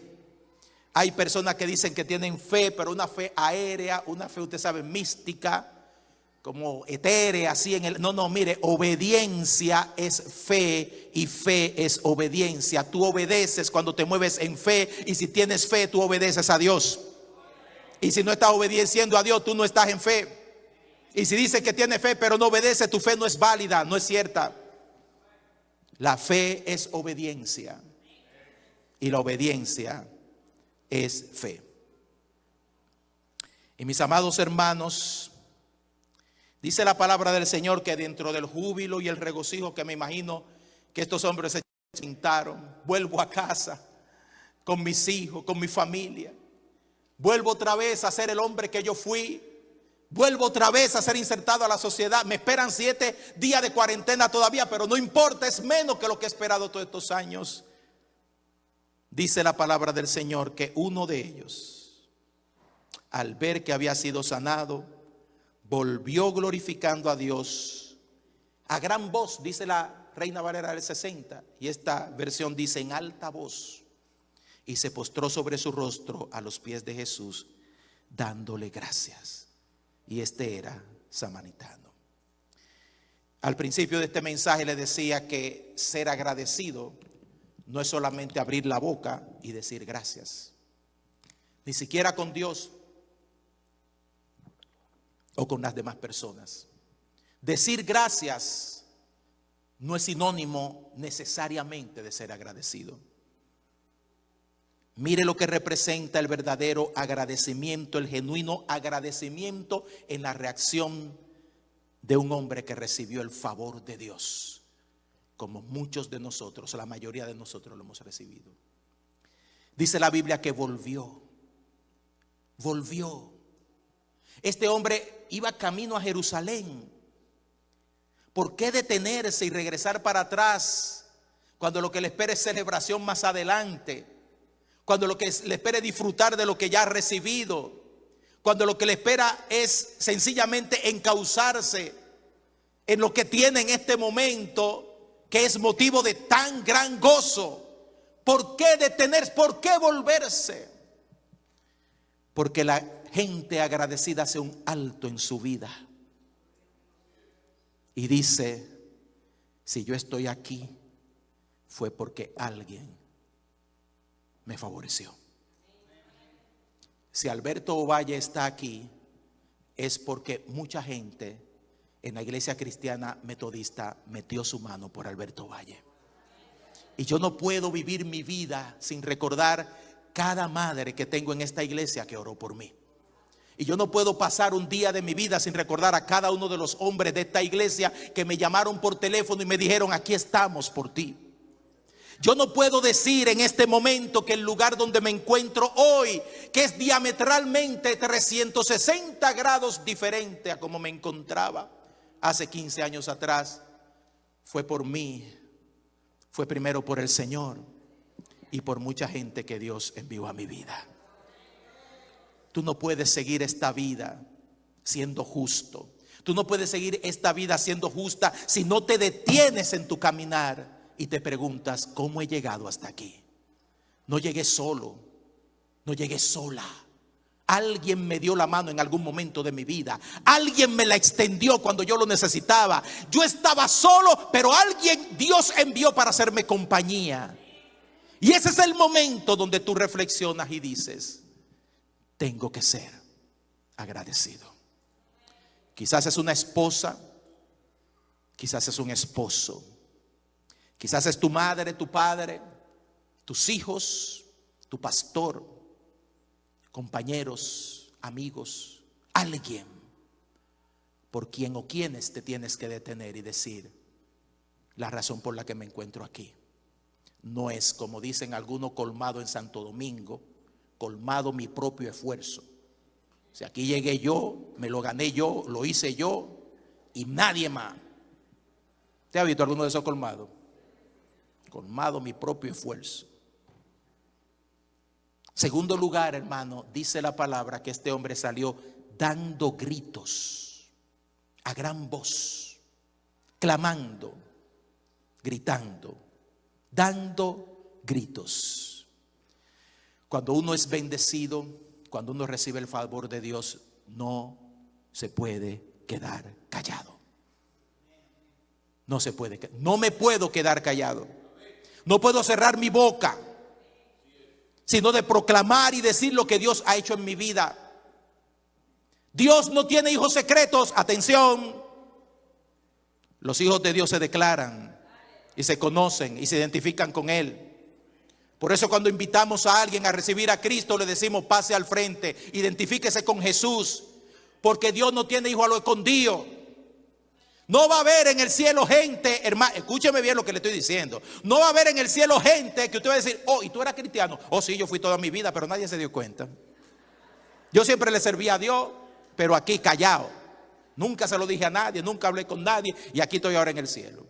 Hay personas que dicen que tienen fe, pero una fe aérea, una fe, usted sabe, mística, como etérea, así en el... No, mire, obediencia es fe y fe es obediencia. Tú obedeces cuando te mueves en fe, y si tienes fe, tú obedeces a Dios. Y si no estás obedeciendo a Dios, tú no estás en fe. Y si dices que tiene fe pero no obedece, tu fe no es válida, no es cierta. La fe es obediencia y la obediencia es fe. Y mis amados hermanos, dice la palabra del Señor que dentro del júbilo y el regocijo que me imagino que estos hombres se sentaron, vuelvo a casa con mis hijos, con mi familia. Vuelvo otra vez a ser el hombre que yo fui. Vuelvo otra vez a ser insertado a la sociedad. Me esperan 7 días de cuarentena todavía, pero no importa, es menos que lo que he esperado todos estos años. Dice la palabra del Señor que uno de ellos, al ver que había sido sanado, volvió glorificando a Dios a gran voz, dice la Reina Valera del 60, y esta versión dice en alta voz, y se postró sobre su rostro a los pies de Jesús, dándole gracias. Y este era samaritano. Al principio de este mensaje le decía que ser agradecido no es solamente abrir la boca y decir gracias, ni siquiera con Dios o con las demás personas. Decir gracias no es sinónimo necesariamente de ser agradecido. Mire lo que representa el verdadero agradecimiento, el genuino agradecimiento en la reacción de un hombre que recibió el favor de Dios, como muchos de nosotros, la mayoría de nosotros lo hemos recibido. Dice la Biblia que volvió. Este hombre iba camino a Jerusalén. ¿Por qué detenerse y regresar para atrás cuando lo que le espera es celebración más adelante? Cuando lo que le espera es disfrutar de lo que ya ha recibido. Cuando lo que le espera es sencillamente encauzarse en lo que tiene en este momento, que es motivo de tan gran gozo. ¿Por qué detenerse? ¿Por qué volverse? Porque la gente agradecida hace un alto en su vida y dice: si yo estoy aquí fue porque alguien me favoreció. Si Alberto Ovalle está aquí es porque mucha gente en la iglesia cristiana metodista metió su mano por Alberto Ovalle. Y yo no puedo vivir mi vida sin recordar cada madre que tengo en esta iglesia que oró por mí. Y yo no puedo pasar un día de mi vida sin recordar a cada uno de los hombres de esta iglesia que me llamaron por teléfono y me dijeron: aquí estamos por ti. Yo no puedo decir en este momento que el lugar donde me encuentro hoy, que es diametralmente 360 grados diferente a como me encontraba hace 15 años atrás, fue por mí, fue primero por el Señor y por mucha gente que Dios envió a mi vida. Tú no puedes seguir esta vida siendo justo. Tú no puedes seguir esta vida siendo justa si no te detienes en tu caminar y te preguntas: ¿cómo he llegado hasta aquí? No llegué solo, no llegué sola. Alguien me dio la mano en algún momento de mi vida. Alguien me la extendió cuando yo lo necesitaba. Yo estaba solo, pero alguien Dios envió para hacerme compañía. Y ese es el momento donde tú reflexionas y dices: tengo que ser agradecido. Quizás es una esposa, quizás es un esposo, quizás es tu madre, tu padre, tus hijos, tu pastor, compañeros, amigos, alguien por quien o quienes te tienes que detener y decir: la razón por la que me encuentro aquí no es, como dicen algunos, colmado en Santo Domingo, colmado mi propio esfuerzo. Si aquí llegué yo, me lo gané yo, lo hice yo y nadie más. ¿Te ha visto alguno de esos colmados? Colmado mi propio esfuerzo. Segundo lugar, hermano, dice la palabra que este hombre salió dando gritos a gran voz, clamando, gritando, dando gritos. Cuando uno es bendecido, cuando uno recibe el favor de Dios, no se puede quedar callado. No se puede, no me puedo quedar callado. No puedo cerrar mi boca, sino de proclamar y decir lo que Dios ha hecho en mi vida. Dios no tiene hijos secretos. Atención. Los hijos de Dios se declaran y se conocen y se identifican con Él. Por eso cuando invitamos a alguien a recibir a Cristo, le decimos: pase al frente, identifíquese con Jesús, porque Dios no tiene hijos a lo escondido. No va a haber en el cielo gente, hermano, escúcheme bien lo que le estoy diciendo. No va a haber en el cielo gente que usted va a decir: oh, ¿y tú eras cristiano? Oh, sí, yo fui toda mi vida, pero nadie se dio cuenta. Yo siempre le serví a Dios, pero aquí callado. Nunca se lo dije a nadie, nunca hablé con nadie, y aquí estoy ahora en el cielo.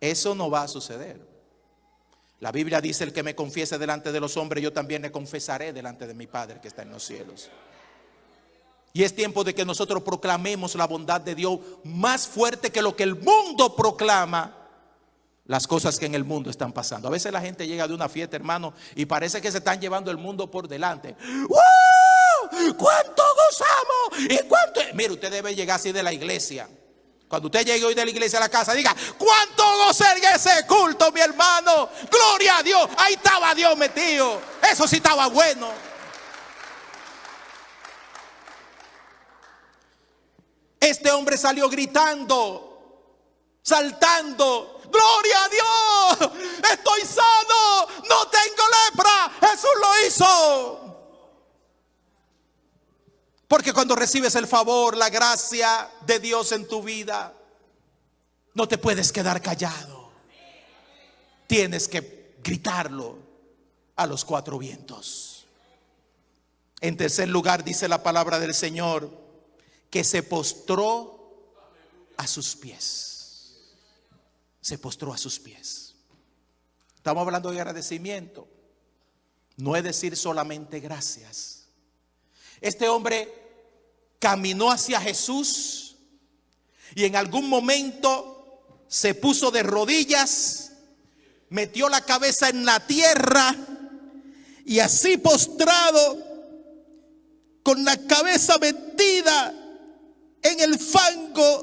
Eso no va a suceder. La Biblia dice: el que me confiese delante de los hombres, yo también le confesaré delante de mi Padre que está en los cielos. Y es tiempo de que nosotros proclamemos la bondad de Dios más fuerte que lo que el mundo proclama, las cosas que en el mundo están pasando. A veces la gente llega de una fiesta, hermano, y parece que se están llevando el mundo por delante. ¡Wow! ¿Cuánto gozamos? ¿Y cuánto? Mire, usted debe llegar así de la iglesia. Cuando usted llegue hoy de la iglesia a la casa, diga: ¿cuánto gocé en ese culto, mi hermano? Gloria a Dios. Ahí estaba Dios metido. Eso sí estaba bueno. Este hombre salió gritando, saltando: gloria a Dios, estoy sano, no tengo lepra, Jesús lo hizo. Porque cuando recibes el favor, la gracia de Dios en tu vida, no te puedes quedar callado. Tienes que gritarlo a los cuatro vientos. En tercer lugar, dice la palabra del Señor, que se postró a sus pies. Se postró a sus pies. Estamos hablando de agradecimiento. No es decir solamente gracias. Este hombre caminó hacia Jesús y en algún momento se puso de rodillas, metió la cabeza en la tierra y así postrado, con la cabeza metida en el fango,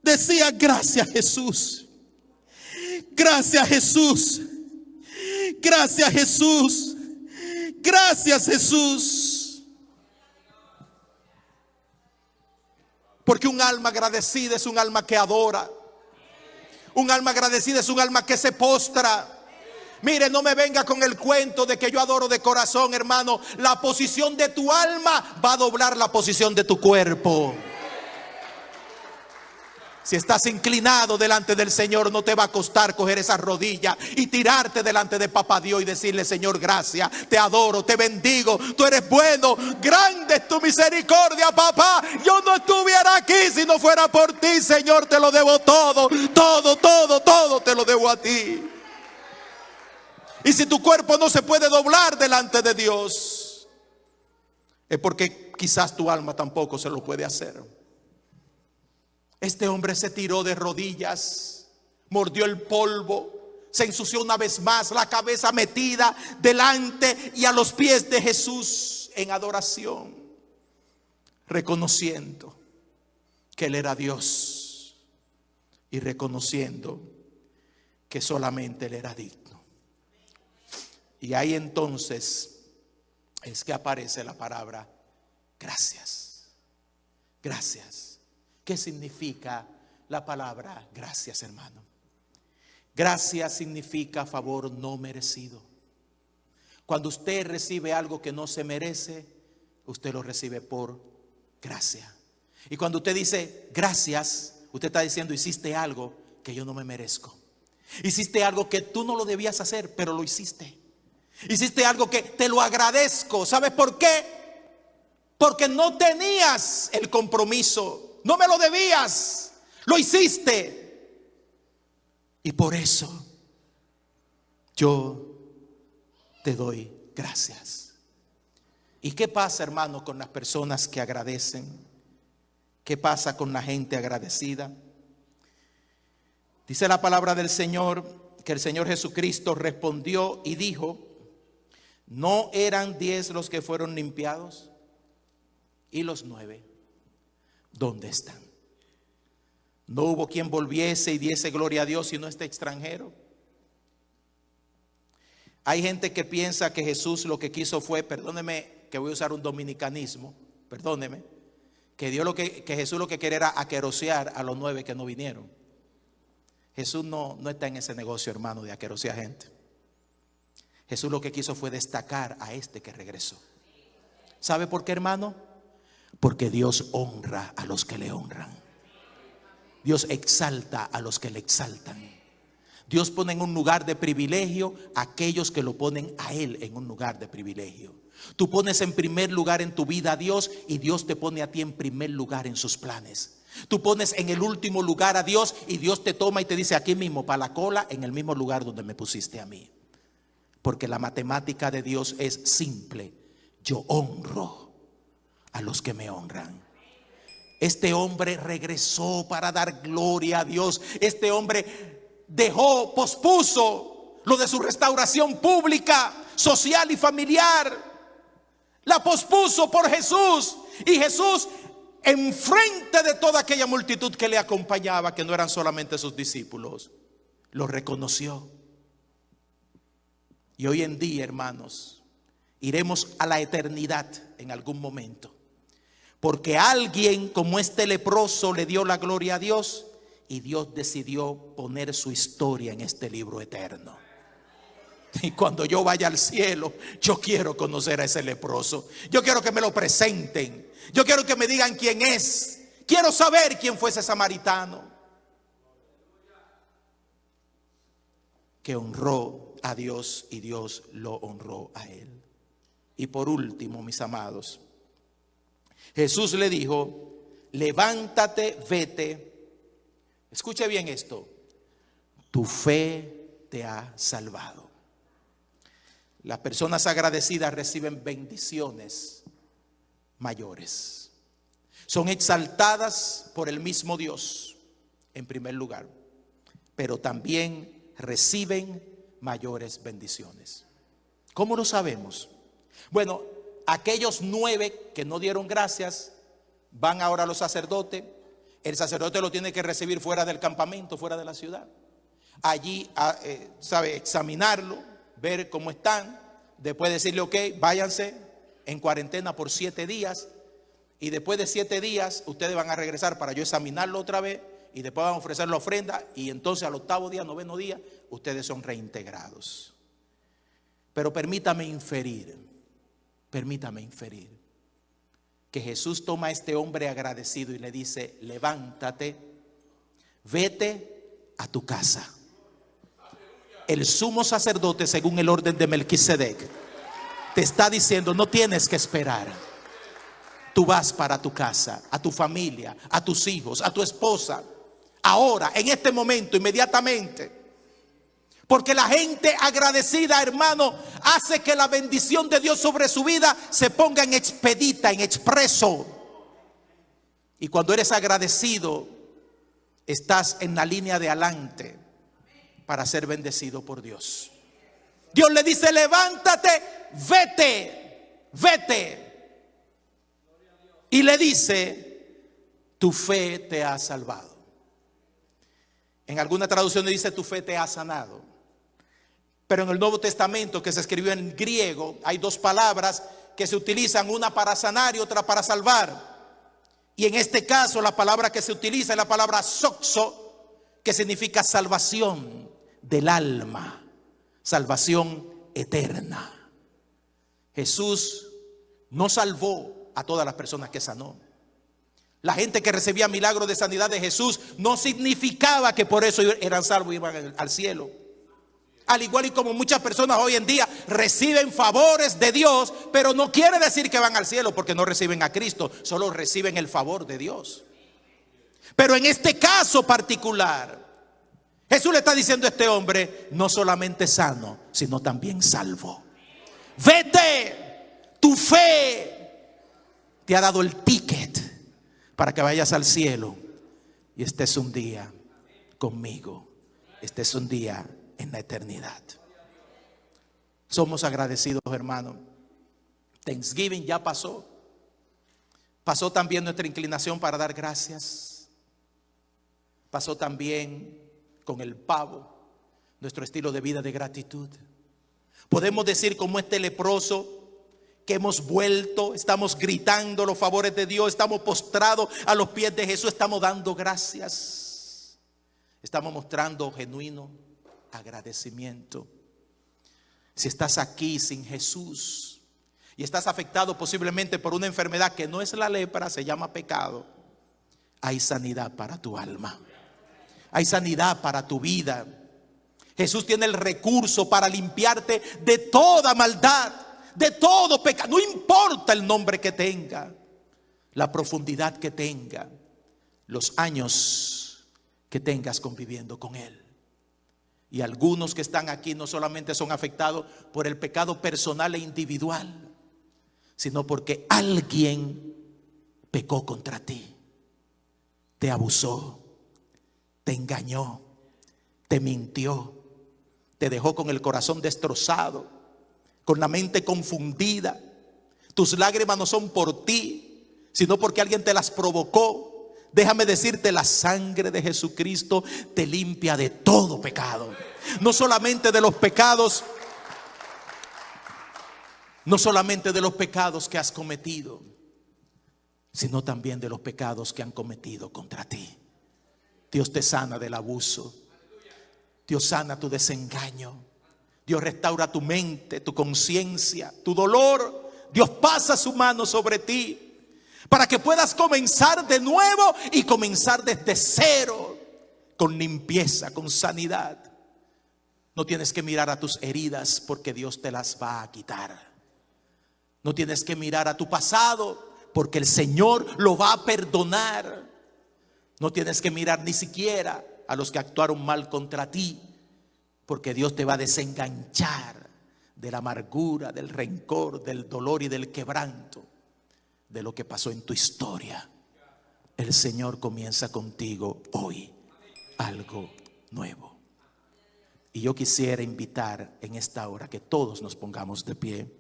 decía: gracias, Jesús. Gracias, Jesús. Gracias, Jesús. Gracias, Jesús. Porque un alma agradecida es un alma que adora. Un alma agradecida es un alma que se postra. Mire, no me venga con el cuento de que yo adoro de corazón, hermano. La posición de tu alma va a doblar la posición de tu cuerpo. Si estás inclinado delante del Señor, no te va a costar coger esa rodilla y tirarte delante de Papá Dios y decirle: Señor, gracias, te adoro, te bendigo, tú eres bueno, grande es tu misericordia, papá. Yo no estuviera aquí si no fuera por ti, Señor, te lo debo todo, todo te lo debo a ti. Y si tu cuerpo no se puede doblar delante de Dios, es porque quizás tu alma tampoco se lo puede hacer. Este hombre se tiró de rodillas, mordió el polvo, se ensució una vez más, la cabeza metida delante y a los pies de Jesús en adoración, reconociendo que Él era Dios y reconociendo que solamente Él era digno. Y ahí entonces es que aparece la palabra gracias. Gracias. ¿Qué significa la palabra gracias, hermano? Gracias significa favor no merecido. Cuando usted recibe algo que no se merece, usted lo recibe por gracia. Y cuando usted dice gracias, usted está diciendo: hiciste algo que yo no me merezco. Hiciste algo que tú no lo debías hacer, pero lo hiciste. Hiciste algo que te lo agradezco. ¿Sabes por qué? Porque no tenías el compromiso. No me lo debías, lo hiciste. Y por eso yo te doy gracias. ¿Y qué pasa, hermano, con las personas que agradecen? ¿Qué pasa con la gente agradecida? Dice la palabra del Señor que el Señor Jesucristo respondió y dijo: ¿No eran 10 los que fueron limpiados? ¿Y los 9? ¿Dónde están? ¿No hubo quien volviese y diese gloria a Dios sino este extranjero? Hay gente que piensa que Jesús lo que quiso fue, perdóneme que voy a usar un dominicanismo, perdóneme, que Jesús lo que quería era aquerosear a los 9 que no vinieron. Jesús no está en ese negocio, hermano, de aquerosear gente. Jesús lo que quiso fue destacar a este que regresó. ¿Sabe por qué, hermano? Porque Dios honra a los que le honran. Dios exalta a los que le exaltan. Dios pone en un lugar de privilegio a aquellos que lo ponen a Él en un lugar de privilegio. Tú pones en primer lugar en tu vida a Dios y Dios te pone a ti en primer lugar en sus planes. Tú pones en el último lugar a Dios y Dios te toma y te dice aquí mismo, para la cola, en el mismo lugar donde me pusiste a mí. Porque la matemática de Dios es simple. Yo honro a los que me honran. Este hombre regresó para dar gloria a Dios. Este hombre pospuso lo de su restauración pública, social y familiar. La pospuso por Jesús. Y Jesús, enfrente de toda aquella multitud que le acompañaba, que no eran solamente sus discípulos, lo reconoció. Y hoy en día, hermanos, iremos a la eternidad en algún momento, porque alguien como este leproso le dio la gloria a Dios y Dios decidió poner su historia en este libro eterno. Y cuando yo vaya al cielo, yo quiero conocer a ese leproso. Yo quiero que me lo presenten. Yo quiero que me digan quién es. Quiero saber quién fue ese samaritano que honró a Dios y Dios lo honró a él. Y por último, mis amados, Jesús le dijo: levántate, vete. Escuche bien esto: tu fe te ha salvado. Las personas agradecidas reciben bendiciones mayores. Son exaltadas por el mismo Dios en primer lugar, pero también reciben mayores bendiciones. ¿Cómo lo sabemos? Bueno, aquellos 9 que no dieron gracias van ahora a los sacerdotes. El sacerdote lo tiene que recibir fuera del campamento, fuera de la ciudad. Allí, examinarlo, ver cómo están. Después decirle, ok, váyanse en cuarentena por 7 días. Y después de 7 días, ustedes van a regresar para yo examinarlo otra vez. Y después van a ofrecer la ofrenda. Y entonces al 8º día, 9º día, ustedes son reintegrados. Pero permítame inferir que Jesús toma a este hombre agradecido y le dice: levántate, vete a tu casa. El sumo sacerdote, según el orden de Melquisedec, te está diciendo: no tienes que esperar. Tú vas para tu casa, a tu familia, a tus hijos, a tu esposa, ahora, en este momento, inmediatamente. Porque la gente agradecida, hermano, hace que la bendición de Dios sobre su vida se ponga en expedita, en expreso. Y cuando eres agradecido, estás en la línea de adelante para ser bendecido por Dios. Dios le dice: levántate, vete. Y le dice: tu fe te ha salvado. En alguna traducción dice: tu fe te ha sanado. Pero en el Nuevo Testamento, que se escribió en griego, hay 2 palabras que se utilizan, una para sanar y otra para salvar. Y en este caso la palabra que se utiliza es la palabra soxo, que significa salvación del alma, salvación eterna. Jesús no salvó a todas las personas que sanó. La gente que recibía milagros de sanidad de Jesús no significaba que por eso eran salvos y iban al cielo. Al igual y como muchas personas hoy en día reciben favores de Dios, pero no quiere decir que van al cielo, porque no reciben a Cristo, solo reciben el favor de Dios. Pero en este caso particular, Jesús le está diciendo a este hombre: no solamente sano, sino también salvo. Vete, tu fe te ha dado el ticket para que vayas al cielo y estés un día conmigo, estés un día en la eternidad. Somos agradecidos, hermano. Thanksgiving ya pasó. Pasó también nuestra inclinación para dar gracias. Pasó también con el pavo nuestro estilo de vida de gratitud. Podemos decir como este leproso que hemos vuelto, estamos gritando los favores de Dios, estamos postrados a los pies de Jesús, estamos dando gracias. Estamos mostrando genuino agradecimiento. Si estás aquí sin Jesús y estás afectado posiblemente por una enfermedad que no es la lepra, se llama pecado, hay sanidad para tu alma. Hay sanidad para tu vida. Jesús tiene el recurso para limpiarte de toda maldad, de todo pecado. No importa el nombre que tenga, la profundidad que tenga, los años que tengas conviviendo con Él. Y algunos que están aquí no solamente son afectados por el pecado personal e individual, sino porque alguien pecó contra ti, te abusó, te engañó, te mintió, te dejó con el corazón destrozado, con la mente confundida. Tus lágrimas no son por ti, sino porque alguien te las provocó. Déjame decirte, la sangre de Jesucristo te limpia de todo pecado. No solamente de los pecados, no solamente de los pecados que has cometido, sino también de los pecados que han cometido contra ti. Dios te sana del abuso. Dios sana tu desengaño. Dios restaura tu mente, tu conciencia, tu dolor. Dios pasa su mano sobre ti para que puedas comenzar de nuevo y comenzar desde cero, con limpieza, con sanidad. No tienes que mirar a tus heridas porque Dios te las va a quitar. No tienes que mirar a tu pasado porque el Señor lo va a perdonar. No tienes que mirar ni siquiera a los que actuaron mal contra ti, porque Dios te va a desenganchar de la amargura, del rencor, del dolor y del quebranto de lo que pasó en tu historia. El Señor comienza contigo hoy algo nuevo. Y yo quisiera invitar en esta hora que todos nos pongamos de pie.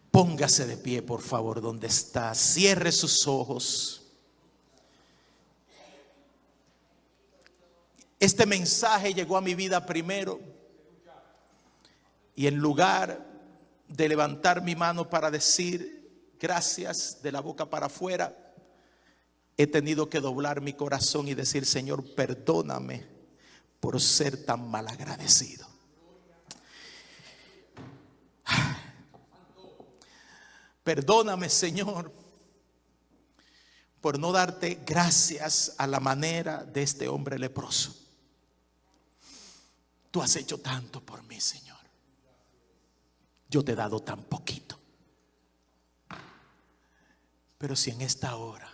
Póngase de pie, por favor, donde está. Cierre sus ojos. Este mensaje llegó a mi vida primero, y en lugar de levantar mi mano para decir gracias de la boca para afuera, he tenido que doblar mi corazón y decir: Señor, perdóname por ser tan malagradecido. Perdóname, Señor, por no darte gracias a la manera de este hombre leproso. Tú has hecho tanto por mí, Señor. Yo te he dado tan poquito. Pero si en esta hora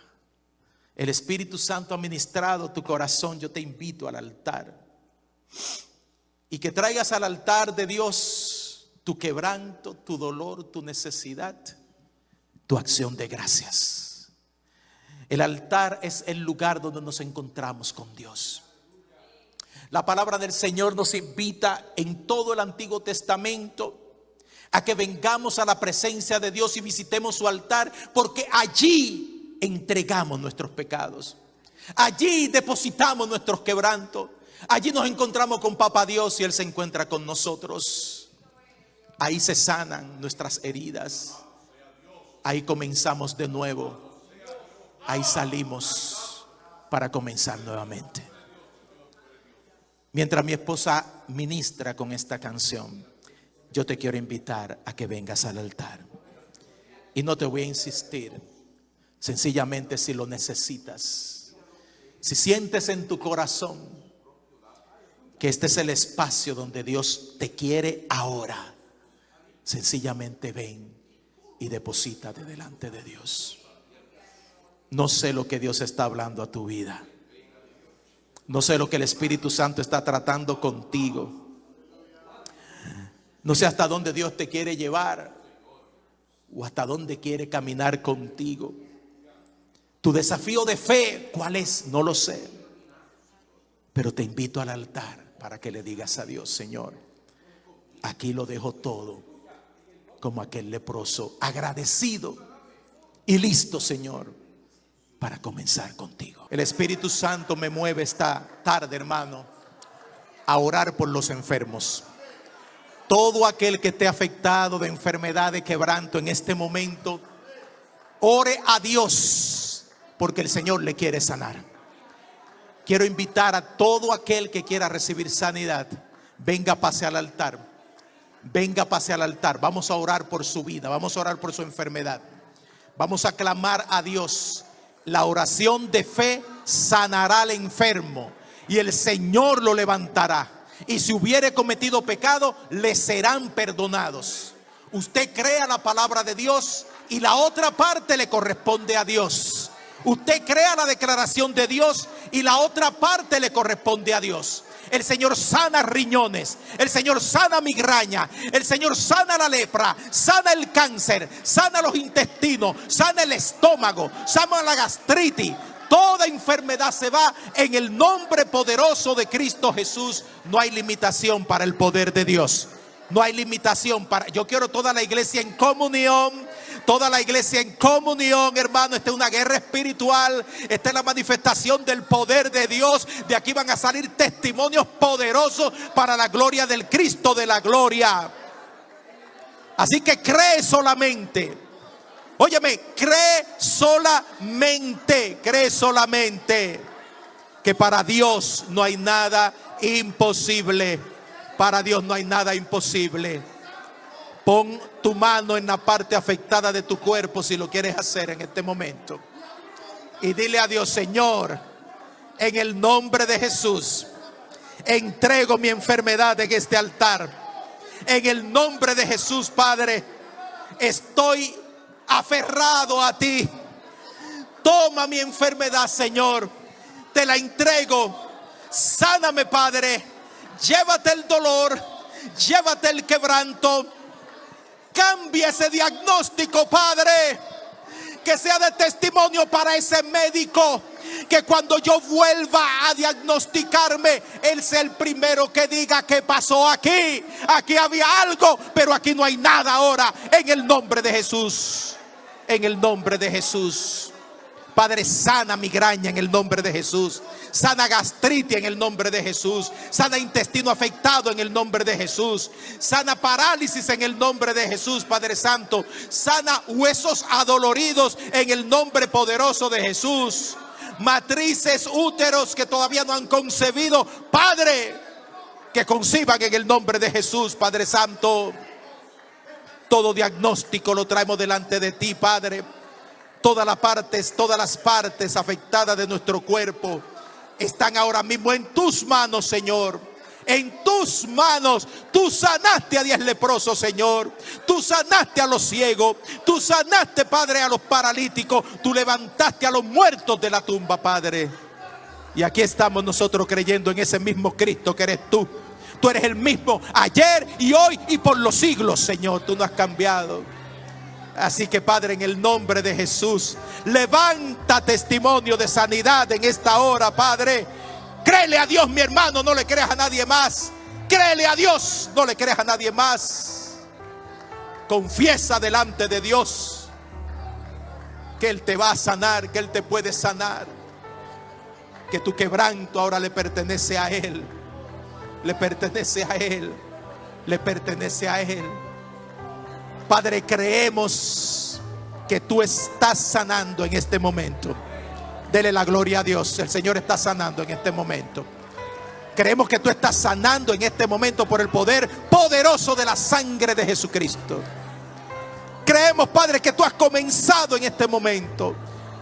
el Espíritu Santo ha ministrado tu corazón, yo te invito al altar y que traigas al altar de Dios tu quebranto, tu dolor, tu necesidad, tu acción de gracias. El altar es el lugar donde nos encontramos con Dios. La palabra del Señor nos invita en todo el Antiguo Testamento a que vengamos a la presencia de Dios y visitemos su altar, porque allí entregamos nuestros pecados. Allí depositamos nuestros quebrantos. Allí nos encontramos con Papá Dios y Él se encuentra con nosotros. Ahí se sanan nuestras heridas. Ahí comenzamos de nuevo. Ahí salimos para comenzar nuevamente. Mientras mi esposa ministra con esta canción, yo te quiero invitar a que vengas al altar. Y no te voy a insistir. Sencillamente, si lo necesitas, si sientes en tu corazón que este es el espacio donde Dios te quiere ahora, sencillamente ven y deposítate delante de Dios. No sé lo que Dios está hablando a tu vida. No sé lo que el Espíritu Santo está tratando contigo. No sé hasta dónde Dios te quiere llevar o hasta dónde quiere caminar contigo. Tu desafío de fe, ¿cuál es? No lo sé. Pero te invito al altar para que le digas a Dios: Señor, aquí lo dejo todo, como aquel leproso, agradecido y listo, Señor, para comenzar contigo. El Espíritu Santo me mueve esta tarde, hermano, a orar por los enfermos. Todo aquel que esté afectado de enfermedad, de quebranto en este momento, ore a Dios, porque el Señor le quiere sanar. Quiero invitar a todo aquel que quiera recibir sanidad, venga, pase al altar. Venga, pase al altar. Vamos a orar por su vida, vamos a orar por su enfermedad. Vamos a clamar a Dios. La oración de fe sanará al enfermo y el Señor lo levantará. Y si hubiere cometido pecado, le serán perdonados. Usted crea la palabra de Dios y la otra parte le corresponde a Dios. Usted crea la declaración de Dios y la otra parte le corresponde a Dios. El Señor sana riñones, el Señor sana migraña, el Señor sana la lepra, sana el cáncer, sana los intestinos, sana el estómago, sana la gastritis. Toda enfermedad se va en el nombre poderoso de Cristo Jesús. No hay limitación para el poder de Dios. No hay limitación para... Yo quiero toda la iglesia en comunión. Toda la iglesia en comunión, hermano. Esta es una guerra espiritual. Esta es la manifestación del poder de Dios. De aquí van a salir testimonios poderosos para la gloria del Cristo de la gloria. Así que cree solamente. Óyeme, cree solamente que para Dios no hay nada imposible. Para Dios no hay nada imposible. Pon tu mano en la parte afectada de tu cuerpo si lo quieres hacer en este momento. Y dile a Dios: Señor, en el nombre de Jesús, entrego mi enfermedad en este altar. En el nombre de Jesús, Padre, estoy aferrado a ti. Toma mi enfermedad, Señor, te la entrego. Sáname, Padre. Llévate el dolor, llévate el quebranto. Cambia ese diagnóstico, Padre, que sea de testimonio para ese médico, que cuando yo vuelva a diagnosticarme, él sea el primero que diga: ¿qué pasó aquí? Aquí había algo, pero aquí no hay nada ahora. En el nombre de Jesús, en el nombre de Jesús. Padre, sana migraña en el nombre de Jesús. Sana gastritis en el nombre de Jesús. Sana intestino afectado en el nombre de Jesús. Sana parálisis en el nombre de Jesús, Padre Santo. Sana huesos adoloridos en el nombre poderoso de Jesús. Matrices, úteros que todavía no han concebido, Padre, que conciban en el nombre de Jesús, Padre Santo. Todo diagnóstico lo traemos delante de ti, Padre. Todas las partes afectadas de nuestro cuerpo están ahora mismo en tus manos, Señor. En tus manos. Tú sanaste a 10 leprosos, Señor. Tú sanaste a los ciegos. Tú sanaste, Padre, a los paralíticos. Tú levantaste a los muertos de la tumba, Padre. Y aquí estamos nosotros creyendo en ese mismo Cristo que eres tú. Tú eres el mismo ayer y hoy y por los siglos, Señor. Tú no has cambiado. Así que, Padre, en el nombre de Jesús, levanta testimonio de sanidad en esta hora, Padre. Créele a Dios, mi hermano, no le creas a nadie más. Créele a Dios, no le creas a nadie más. Confiesa delante de Dios que Él te va a sanar, que Él te puede sanar, que tu quebranto ahora le pertenece a Él. Le pertenece a Él. Le pertenece a Él. Padre, creemos que tú estás sanando en este momento. Dele la gloria a Dios. El Señor está sanando en este momento. Creemos que tú estás sanando en este momento por el poder poderoso de la sangre de Jesucristo. Creemos, Padre, que tú has comenzado en este momento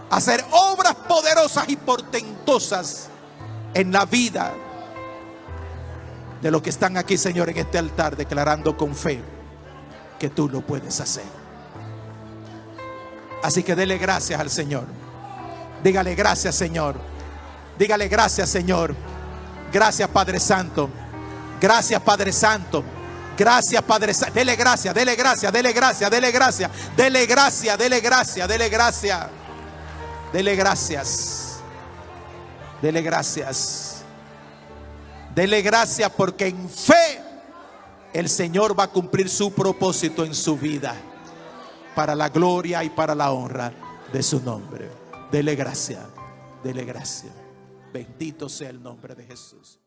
a hacer obras poderosas y portentosas en la vida de los que están aquí, Señor, en este altar, declarando con fe que tú lo puedes hacer. Así que dele gracias al Señor. Dígale gracias, Señor. Dígale gracias, Señor. Gracias, Padre Santo. Gracias, Padre Santo. Gracias, Padre Santo. Dele gracias, dele gracias, dele gracias, dele gracias. Dele gracias, dele gracias, dele gracias. Dele gracias. Dele gracias. Dele gracias porque en fe el Señor va a cumplir su propósito en su vida, para la gloria y para la honra de su nombre. Dele gracia, dele gracia. Bendito sea el nombre de Jesús.